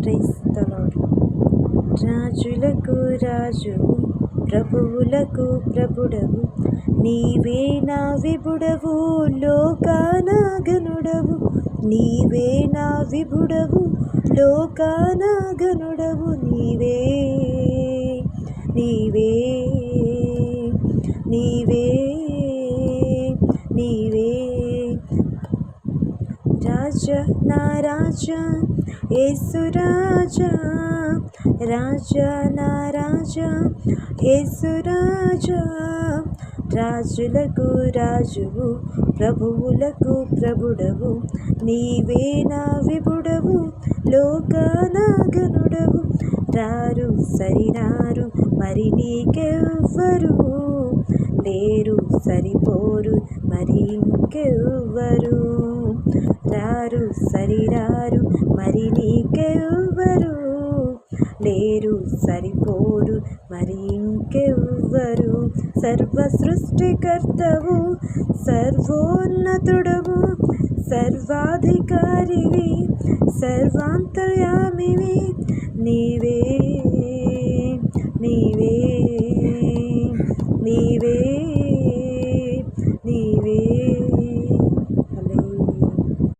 Praise the lord. రాజులకు రాజువు, ప్రభువులకు ప్రభుడవు, నీవే నా విభుడవు, లోకాన గనుడవు. నీవే నా విభుడవు, లోకాన గనుడవు. నీవే నీవే నీవే నీవే రాజా నా రాజా యేసు రాజా, రాజా నా రాజా యేసు రాజా. రాజులకు రాజువు, ప్రభువులకు ప్రభుడవు, నీవే నా విభుడవు, లోకాన గనుడవు. రారు సరిరారు మరి నీకెవ్వరు, లేరు సరిపోరు మరి ఇంకెవ్వరు. రారు సరిరారు మరి నీకెవ్వరు, లేరు సరిపోరు మరి ఇంకెవ్వరు. సర్వ సృష్టికర్తవు, సర్వోన్నతుడవు, సర్వాధికారివి, సర్వాంతర్యామివి. నీవే